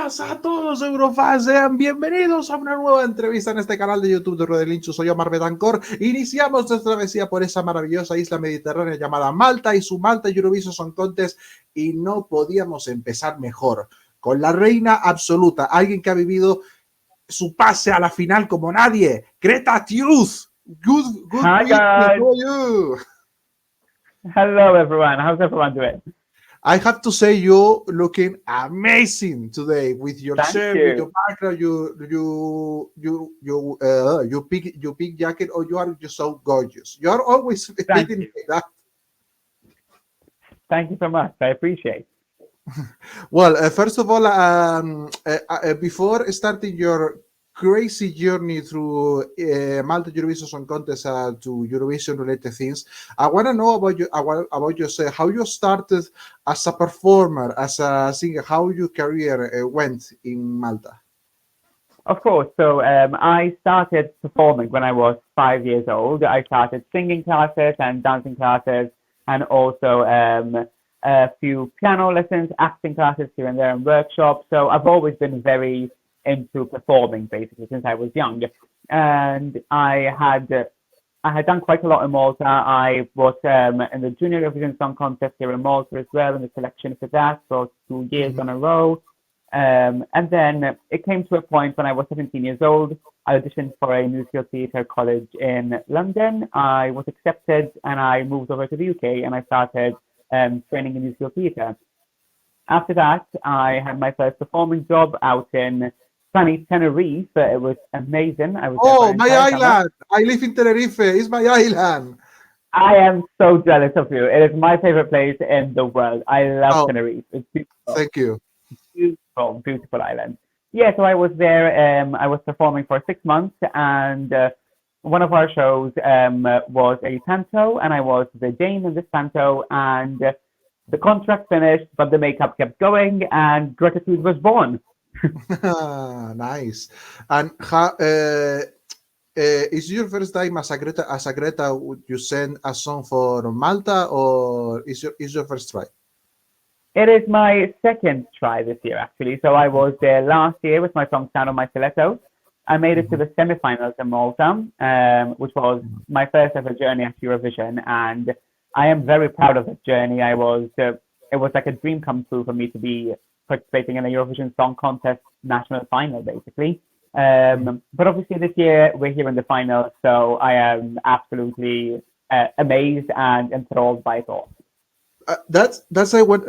buenas a todos, Eurofans. Sean bienvenidos a una nueva entrevista en este canal de YouTube de Relinchu. Soy Omar Betancor. Iniciamos nuestra travesía por esa maravillosa isla mediterránea llamada Malta y su Malta Eurovision Song Contest. Y no podíamos empezar mejor con la reina absoluta, alguien que ha vivido su pase a la final como nadie, Greta Tude. Good Hi evening. guys. How are you? Hello everyone. How's everyone doing? I have to say you're looking amazing today with your Thank shirt, you. with your background, you pink jacket. Oh, you are just so gorgeous. You are always Thank feeling you. like that. Thank you so much. I appreciate. Well, first of all, before starting your crazy journey through Malta Eurovision Song Contest to Eurovision related things, I want to know about you, about yourself, how you started as a performer, as a singer, how your career went in Malta. Of course. So I started performing when I was 5 years old. I started singing classes and dancing classes, and also a few piano lessons, acting classes here and there, and workshops. So I've always been very into performing basically since I was young, and I had done quite a lot in Malta. I was in the Junior Eurovision Song Contest here in Malta as well, in the selection for that for 2 years on a row. And then it came to a point when I was 17 years old. I auditioned for a musical theatre college in London. I was accepted and I moved over to the UK and I started training in musical theatre. After that, I had my first performing job out in sunny Tenerife. It was amazing. I was there for Oh, an my entire summer. island! I live in Tenerife. It's my island. I am so jealous of you. It is my favorite place in the world. I love Oh, Tenerife. It's beautiful. thank you. Beautiful, beautiful island. Yeah, so I was there. I was performing for 6 months, and one of our shows was a panto, and I was the Dane in this panto, and the contract finished, but the makeup kept going, and Greta Tude was born. Nice. And how, is your first time as a Greta? As a Greta, would you send a song for Malta, or is your first try? It is my second try this year, actually. So I was there last year with my song Sound on My Stiletto. I made it to the semi-finals in Malta, which was my first ever journey at Eurovision, and I am very proud of this journey. It was like a dream come true for me to be participating in a Eurovision Song Contest national final, basically. But obviously this year we're here in the final, so I am absolutely amazed and enthralled by it all. That's I want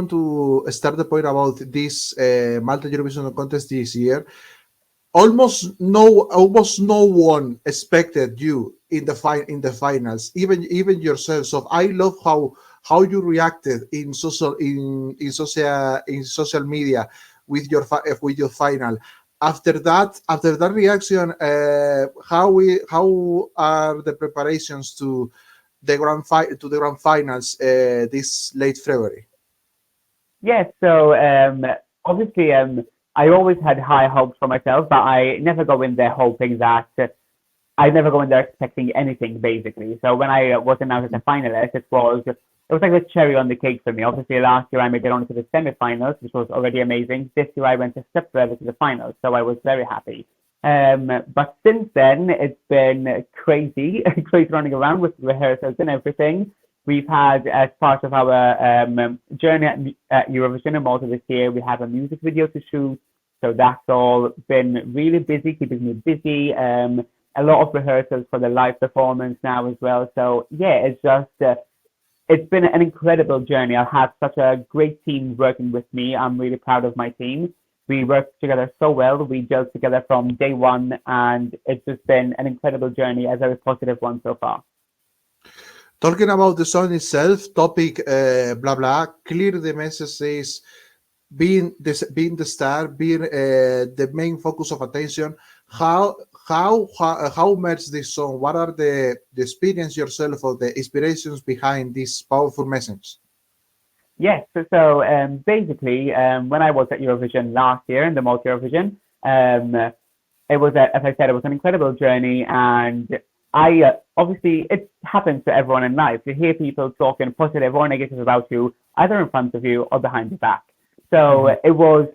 to start the point about this Malta Eurovision Song Contest this year. Almost no one expected you in the finals, even yourself. So I love how you reacted in social media with your final. After that reaction, how are the preparations to the grand finals this late February? Yes, so obviously I always had high hopes for myself, but I never go in there hoping that I never go in there expecting anything basically. So when I was announced as a finalist, it was like a cherry on the cake for me. Obviously last year I made it on to the semi-finals, which was already amazing. This year I went a step further to the finals, so I was very happy. But since then it's been crazy, crazy running around with rehearsals and everything. We've had, as part of our journey at Eurovision in Malta this year, we have a music video to shoot. So that's all been really busy, keeping me busy. A lot of rehearsals for the live performance now as well. So yeah, it's just, it's been an incredible journey. I've had such a great team working with me. I'm really proud of my team. We worked together so well. We gelled together from day one, and it's just been an incredible journey, a very positive one so far. Talking about the song itself, topic, blah blah. Clear the message is being the star, being the main focus of attention. How much this song? What are the experience yourself or the inspirations behind this powerful message? Yes, so basically, when I was at Eurovision last year in the Malta Eurovision, it was, as I said, it was an incredible journey, and I obviously it happens to everyone in life. You hear people talking positive or negative about you, either in front of you or behind your back. So it was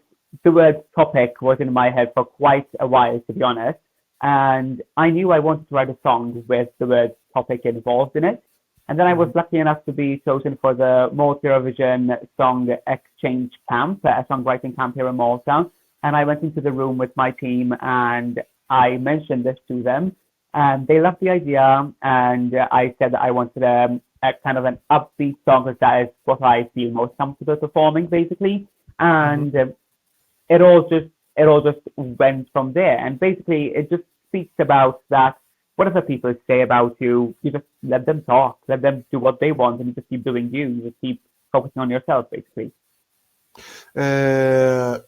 the word topic was in my head for quite a while, to be honest. And I knew I wanted to write a song with the word topic involved in it. And then I was Mhm. lucky enough to be chosen for the Malta Eurovision Song Exchange Camp, a songwriting camp here in Malta. And I went into the room with my team and I mentioned this to them. And they loved the idea. And I said that I wanted a kind of an upbeat song because that is what I feel most comfortable performing, basically. Mhm. And it all just went from there. And basically, it just speaks about that. Whatever people say about you, you just let them talk, let them do what they want, and you just keep doing you. You just keep focusing on yourself, basically. How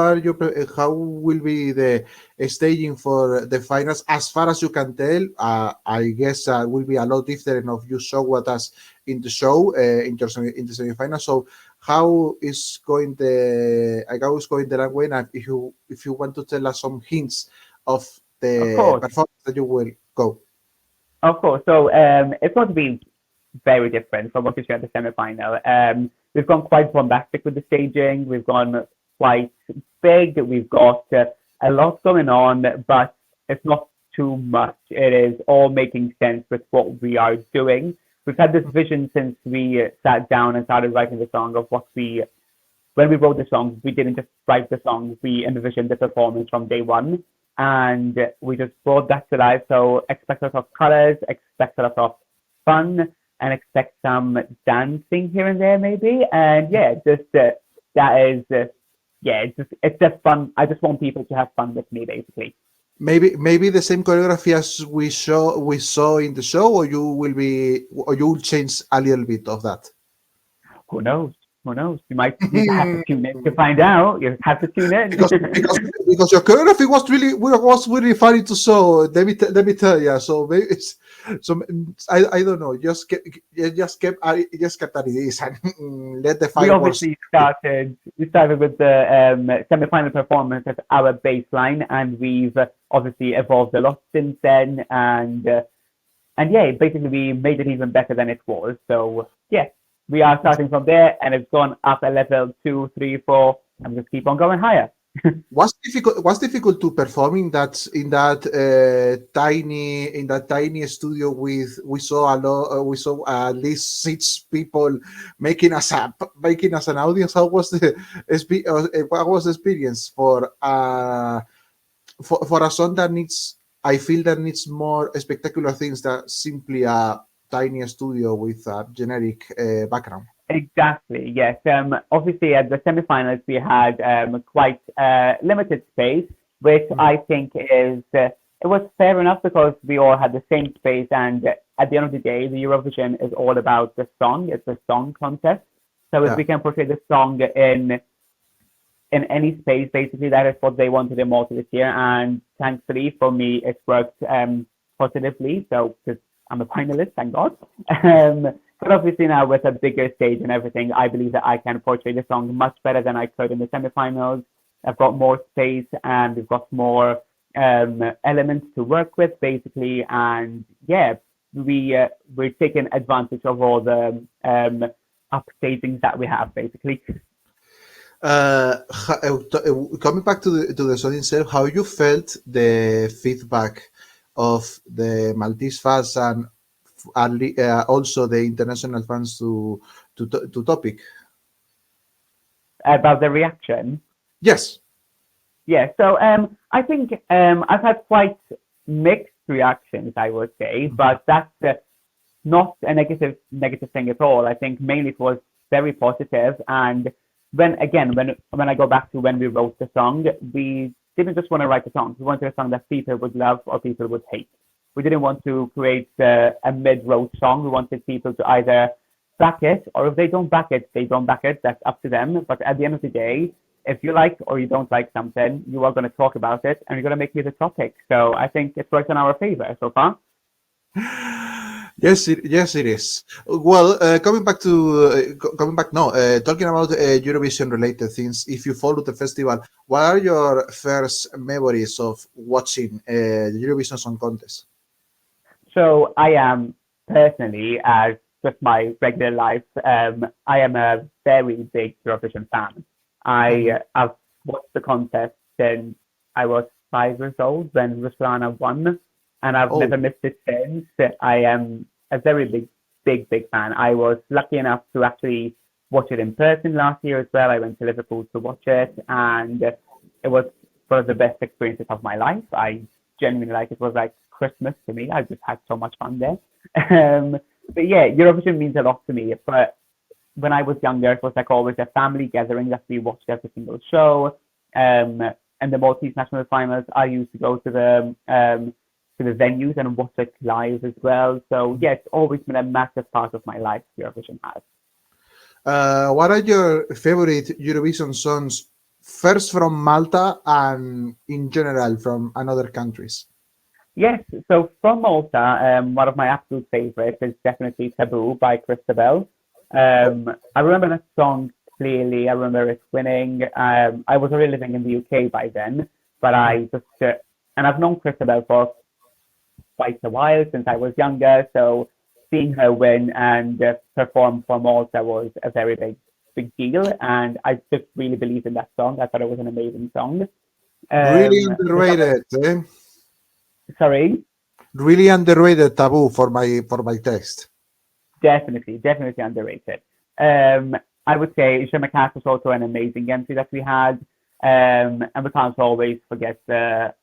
are you? How will be the staging for the finals? As far as you can tell, I guess will be a lot different of you show what us in the show in the semifinals. So how is going the runway? And if you want to tell us some hints of Of the course, performance that you will go. of course. So it's going to be very different from what we saw at the semi-final. We've gone quite bombastic with the staging. We've gone quite big. We've got a lot going on, but it's not too much. It is all making sense with what we are doing. We've had this vision since we sat down and started writing the song of when we wrote the song, we didn't just write the song, we envisioned the performance from day one. And we just brought that to life. So expect a lot of colors, expect a lot of fun, and expect some dancing here and there, maybe. And yeah, just that is, yeah, it's just fun. I just want people to have fun with me, basically. Maybe the same choreography as we saw in the show, or you will change a little bit of that. Who knows? Who knows? You might need to have to tune in to find out. You have to tune because in. because because your choreography was really funny to show. Let me tell you. So maybe I don't know. Just kept at it is and let the we fireworks. obviously started with the semi-final performance as our baseline, and we've obviously evolved a lot since then. And yeah, basically we made it even better than it was. So yeah, we are starting from there, and it's gone up a level two, three, four, and just keep on going higher. What's difficult to perform in that tiny studio with we saw at least 6 people making us an audience. What was the experience for a song that needs, I feel that needs more spectacular things than simply a tiny studio with a generic background. Exactly. Yes. Obviously, at the semifinals, we had quite limited space, which Mhm. I think is it was fair enough because we all had the same space. And at the end of the day, the Eurovision is all about the song. It's a song contest. So if Yeah. we can portray the song in any space, basically, that is what they wanted in Malta this year. And thankfully for me, it worked positively. So, because I'm a finalist, thank God. But obviously now with a bigger stage and everything, I believe that I can portray the song much better than I could in the semifinals. I've got more space and we've got more elements to work with, basically. And yeah, we're taking advantage of all the upstagings that we have, basically. Coming back to the song itself, how you felt the feedback of the Maltese fans and also the international fans to topic? About the reaction. Yes. Yeah, so I think I've had quite mixed reactions, I would say, Mhm. but that's not a negative thing at all. I think mainly it was very positive. And when I go back to when we wrote the song, we didn't just want to write a song. We wanted a song that people would love or people would hate. We didn't want to create a mid-road song. We wanted people to either back it, or if they don't back it, they don't back it. That's up to them. But at the end of the day, if you like or you don't like something, you are going to talk about it and you're going to make me the topic. So I think it's worked in our favor so far. Yes, it is. Well, coming back. No, talking about Eurovision related things. If you follow the festival, what are your first memories of watching the Eurovision Song Contest? So I am personally, as just my regular life, I am a very big Eurovision fan. I've watched the contest since I was 5 years old when Ruslana won, and I've Oh, never missed it since. I am a very big fan. I was lucky enough to actually watch it in person last year as well. I went to Liverpool to watch it, and it was one of the best experiences of my life. I genuinely like it was like Christmas to me. I just had so much fun there. Um, but yeah, Eurovision means a lot to me. But when I was younger, it was like always a family gathering that we watched every single show. And the Maltese national finals, I used to go to the venues and watch it live as well. So yeah, it's always been a massive part of my life. Eurovision has. what are your favorite Eurovision songs? First from Malta and in general from another countries. Yes, so from Malta, one of my absolute favorites is definitely Taboo by Christabel. I remember that song clearly. I remember it winning. I was already living in the UK by then, but I just, and I've known Christabel for quite a while since I was younger. So seeing her win and perform for Malta was a very big deal. And I just really believed in that song. I thought it was an amazing song. Really The song, underrated, eh? sorry. Really underrated Taboo for my taste. Definitely underrated. Um, I would say Shemakat was also an amazing entry that we had. And we can't always forget the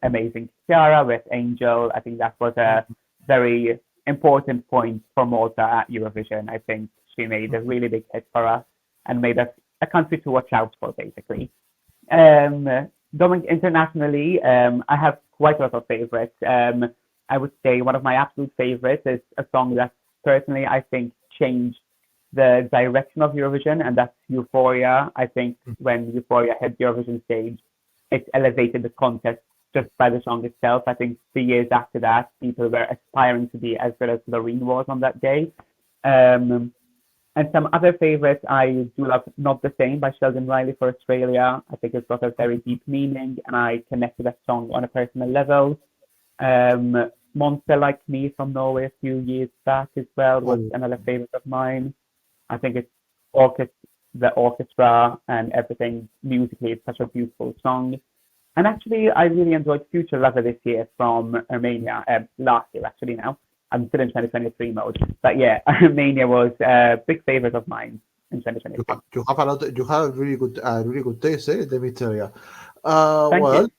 amazing Chiara with Angel. I think that was a very important point for Malta at Eurovision. I think she made a really big hit for us and made us a country to watch out for, basically. Going internationally, I have quite a lot of favorites. I would say one of my absolute favorites is a song that personally I think changed the direction of Eurovision, and that's Euphoria. I think when Euphoria hit the Eurovision stage, it elevated the contest just by the song itself. I think the years after that, people were aspiring to be as good as Loreen was on that day. Um, and some other favorites, I do love Not the Same by Sheldon Riley for Australia. I think it's got a very deep meaning, and I connect with that song on a personal level. Monster Like Me from Norway a few years back as well was Oh. another favorite of mine. I think it's orchestra, the orchestra and everything musically. It's such a beautiful song. And actually, I really enjoyed Future Lover this year from Armenia. Last year, actually, now. I'm still in 2023 mode. But yeah, Armenia was a big favorite of mine in 2023. You have a lot. You have really good taste, eh? Let me tell you. Thank you.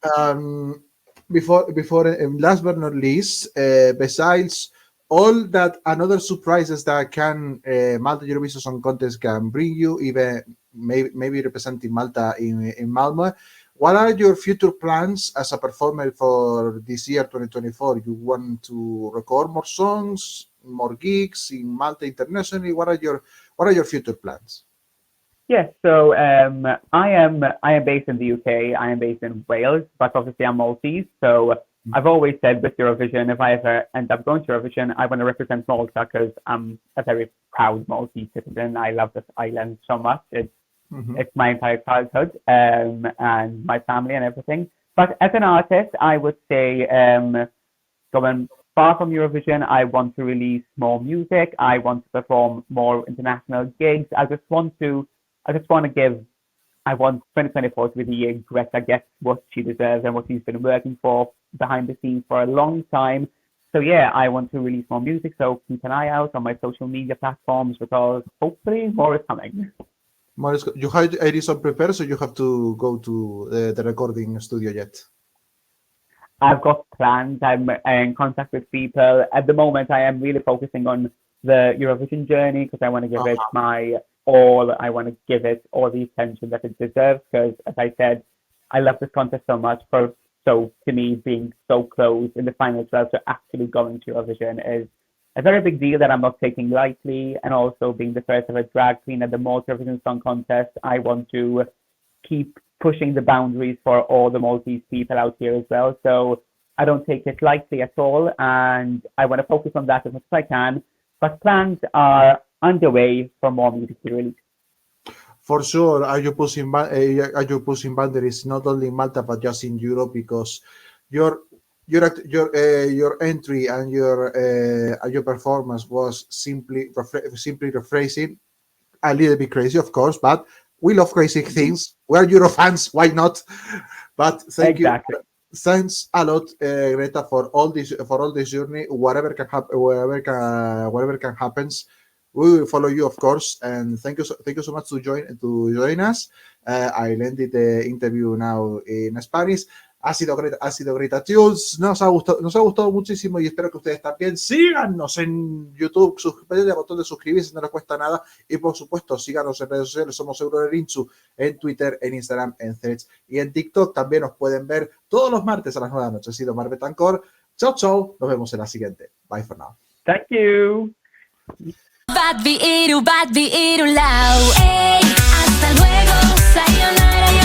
Well, before last but not least, besides all that another surprises that can Malta Eurovision Song Contest can bring you, even maybe representing Malta in Malmö. What are your future plans as a performer for this year, 2024? You want to record more songs, more gigs in Malta internationally? What are your future plans? Yes, so I am based in the UK. I am based in Wales, but obviously I'm Maltese. So I've always said with Eurovision, if I ever end up going to Eurovision, I want to represent Malta because I'm a very proud Maltese citizen. I love this island so much. Mhm. It's my entire childhood and my family and everything. But as an artist, I would say going far from Eurovision, I want to release more music. I want to perform more international gigs. I just want to give. I want 2024 to be the year Greta gets what she deserves and what she's been working for behind the scenes for a long time. So yeah, I want to release more music. So keep an eye out on my social media platforms because hopefully more is coming. Maurice, you have Edison prepared, so you have to go to the recording studio yet. I've got plans. I'm in contact with people. At the moment, I am really focusing on the Eurovision journey because I want to give it Uh-huh. my all. I want to give it all the attention that it deserves because, as I said, I love this contest so much. So to me, being so close in the final 12 to actually going to Eurovision is a very big deal that I'm not taking lightly. And also being the first ever drag queen at the Malta Eurovision Song Contest, I want to keep pushing the boundaries for all the Maltese people out here as well. So I don't take it lightly at all, and I want to focus on that as much as I can. But plans are underway for more music to be released. For sure, are you pushing boundaries not only in Malta but just in Europe because you're your entry and your performance was simply rephrasing, a little bit crazy, of course, but we love crazy things. We're Euro fans, why not? But thank Exactly. you. Thanks a lot, Greta, for all this journey. Whatever can happens, we will follow you, of course. And thank you so much to join us. I'll end the interview now in Spanish. Ha sido Greta Tude. Nos ha gustado muchísimo y espero que ustedes también. Síganos en YouTube, denle al botón de suscribirse, no les cuesta nada. Y por supuesto, síganos en redes sociales. Somos Eurorelinchu en Twitter, en Instagram, en Threads y en TikTok. También nos pueden ver todos los martes a las 9 de la noche. Ha sido Mar Betancor. Chao, chao. Nos vemos en la siguiente. Bye for now. Thank you. Bad Quiero, lao. Ey, hasta luego, sayonara.